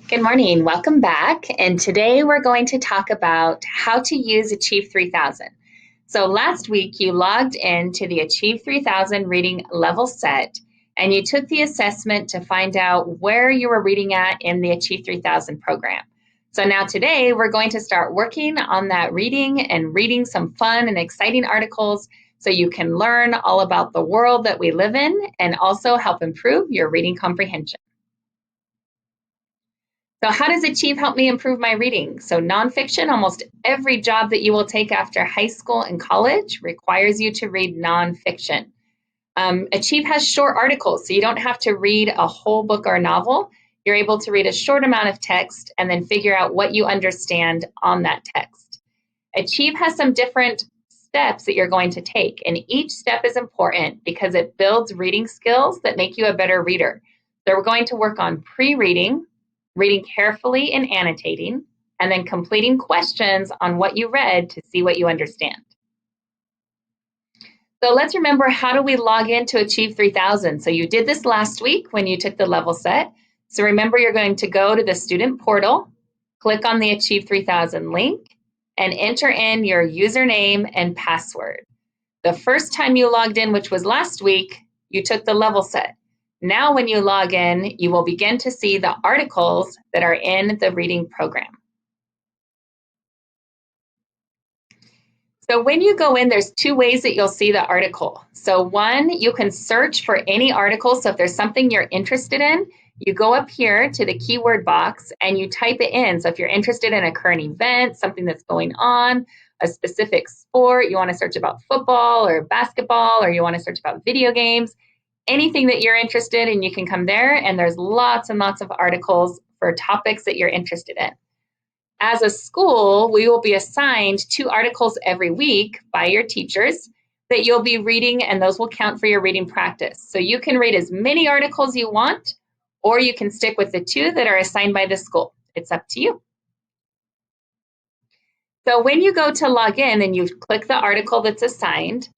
Good morning, welcome back. And today we're going to talk about how to use Achieve 3000. So last week you logged into the Achieve 3000 reading level set and you took the assessment to find out where you were reading at in the Achieve 3000 program. So now today we're going to start working on that reading and reading some fun and exciting articles so you can learn all about the world that we live in and also help improve your reading comprehension. So how does Achieve help me improve my reading? So nonfiction, almost every job that you will take after high school and college requires you to read nonfiction. Achieve has short articles, so you don't have to read a whole book or a novel. You're able to read a short amount of text and then figure out what you understand on that text. Achieve has some different steps that you're going to take, and each step is important because it builds reading skills that make you a better reader. So we're going to work on pre-reading, reading carefully and annotating, and then completing questions on what you read to see what you understand. So let's remember, how do we log in to Achieve 3000? So you did this last week when you took the level set. So remember, you're going to go to the student portal, click on the Achieve 3000 link, and enter in your username and password. The first time you logged in, which was last week, you took the level set. Now when you log in, you will begin to see the articles that are in the reading program. So when you go in, there's two ways that you'll see the article. So one, you can search for any article. So if there's something you're interested in, you go up here to the keyword box and you type it in. So if you're interested in a current event, something that's going on, a specific sport, you want to search about football or basketball, or you want to search about video games, anything that you're interested in, you can come there, and there's lots and lots of articles for topics that you're interested in. As a school, we will be assigned 2 articles every week by your teachers that you'll be reading, and those will count for your reading practice. So you can read as many articles you want, or you can stick with the 2 that are assigned by the school. It's up to you. So when you go to log in and you click the article that's assigned,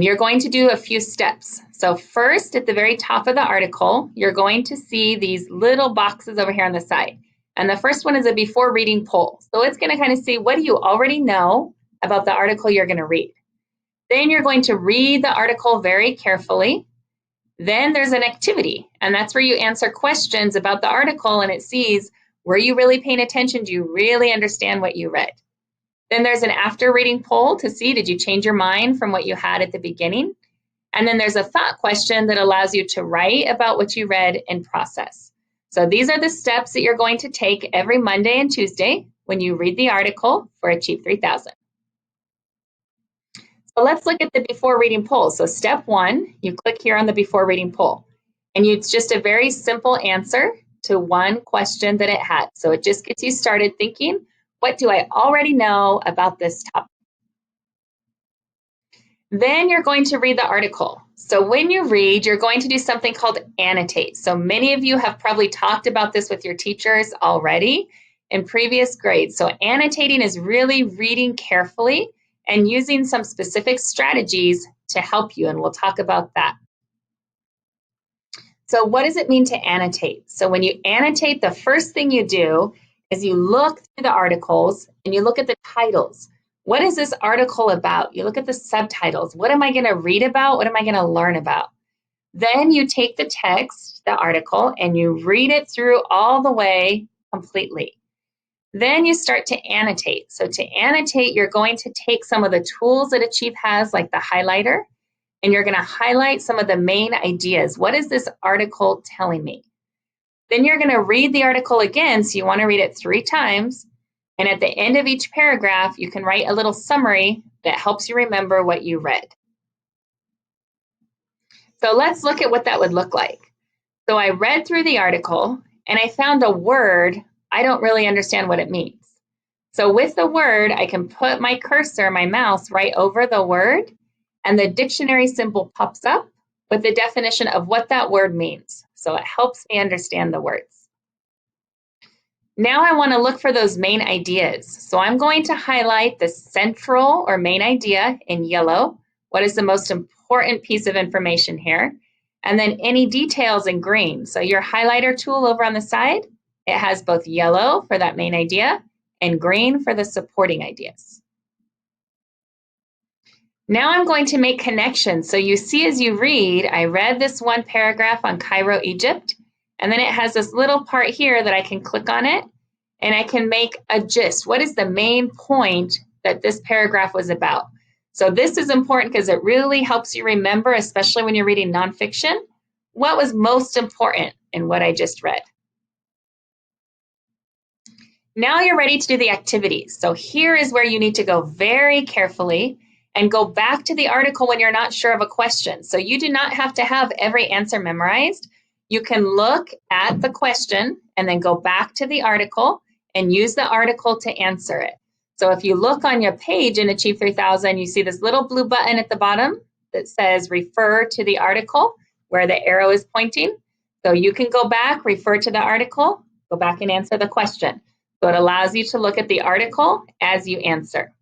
you're going to do a few steps. So first, at the very top of the article, you're going to see these little boxes over here on the side. And the first one is a before reading poll. So it's going to kind of see, what do you already know about the article you're going to read? Then you're going to read the article very carefully. Then there's an activity, and that's where you answer questions about the article, and it sees, were you really paying attention? Do you really understand what you read? Then there's an after reading poll to see, did you change your mind from what you had at the beginning? And then there's a thought question that allows you to write about what you read and process. So these are the steps that you're going to take every Monday and Tuesday when you read the article for Achieve 3000. So let's look at the before reading poll. So step 1, you click here on the before reading poll, and it's just a very simple answer to one question that it had. So it just gets you started thinking, what do I already know about this topic? Then you're going to read the article. So when you read, you're going to do something called annotate. So many of you have probably talked about this with your teachers already in previous grades. So annotating is really reading carefully and using some specific strategies to help you, and we'll talk about that. So what does it mean to annotate? So when you annotate, the first thing you do is you look through the articles and you look at the titles. What is this article about? You look at the subtitles. What am I going to read about? What am I going to learn about? Then you take the text, the article, and you read it through all the way completely. Then you start to annotate. So to annotate, you're going to take some of the tools that Achieve has, like the highlighter, and you're going to highlight some of the main ideas. What is this article telling me? Then you're going to read the article again, so you want to read it 3 times. And at the end of each paragraph, you can write a little summary that helps you remember what you read. So let's look at what that would look like. So I read through the article and I found a word. I don't really understand what it means. So with the word, I can put my cursor, my mouse, right over the word, and the dictionary symbol pops up with the definition of what that word means. So it helps me understand the words. Now I want to look for those main ideas. So I'm going to highlight the central or main idea in yellow. What is the most important piece of information here? And then any details in green. So your highlighter tool over on the side, It has both yellow for that main idea and green for the supporting ideas. Now I'm going to make connections. So you see as you read, I read this one paragraph on Cairo, Egypt, and then it has this little part here that I can click on it, and I can make a gist. What is the main point that this paragraph was about? So this is important because it really helps you remember, especially when you're reading nonfiction, what was most important in what I just read. Now you're ready to do the activities. So here is where you need to go very carefully and go back to the article when you're not sure of a question. So you do not have to have every answer memorized. You can look at the question and then go back to the article and use the article to answer it. So if you look on your page in Achieve 3000, you see this little blue button at the bottom that says refer to the article where the arrow is pointing. So you can go back, refer to the article, go back and answer the question. So it allows you to look at the article as you answer.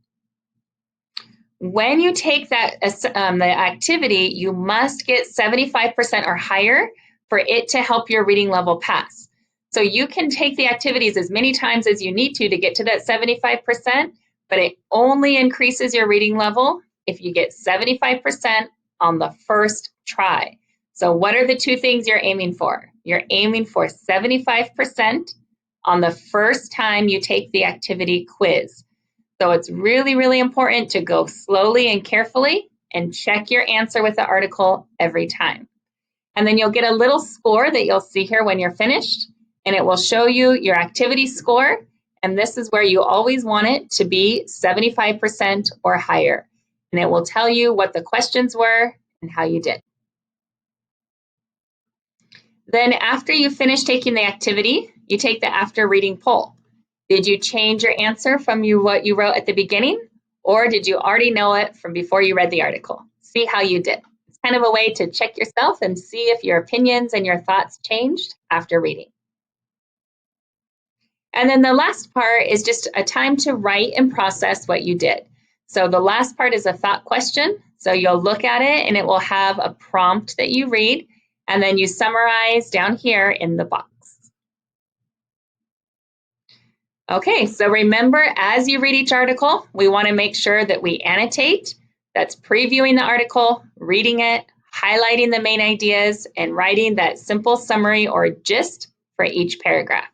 When you take that the activity, you must get 75% or higher for it to help your reading level pass. So you can take the activities as many times as you need to get to that 75%, but it only increases your reading level if you get 75% on the first try. So what are the two things you're aiming for? You're aiming for 75% on the first time you take the activity quiz. So it's really, really important to go slowly and carefully and check your answer with the article every time. And then you'll get a little score that you'll see here when you're finished, and it will show you your activity score. And this is where you always want it to be 75% or higher. And it will tell you what the questions were and how you did. Then after you finish taking the activity, you take the after reading poll. Did you change your answer from what you wrote at the beginning, or did you already know it from before you read the article? See how you did. It's kind of a way to check yourself and see if your opinions and your thoughts changed after reading. And then the last part is just a time to write and process what you did. So the last part is a thought question. So you'll look at it and it will have a prompt that you read, and then you summarize down here in the box. Okay, so remember, as you read each article, we want to make sure that we annotate. That's previewing the article, reading it, highlighting the main ideas, and writing that simple summary or gist for each paragraph.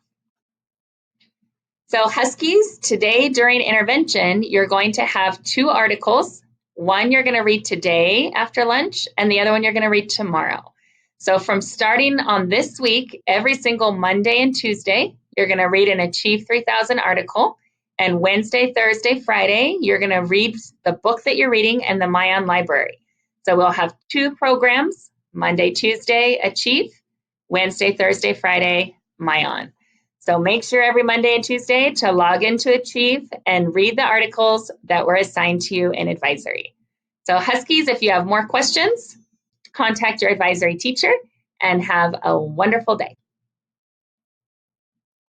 So Huskies, today during intervention, you're going to have two articles. One you're going to read today after lunch, and the other one you're going to read tomorrow. So from starting on this week, every single Monday and Tuesday, you're going to read an Achieve 3000 article. And Wednesday, Thursday, Friday, you're going to read the book that you're reading and the MyOn library. So we'll have two programs, Monday, Tuesday, Achieve, Wednesday, Thursday, Friday, MyOn. So make sure every Monday and Tuesday to log into Achieve and read the articles that were assigned to you in advisory. So Huskies, if you have more questions, contact your advisory teacher and have a wonderful day.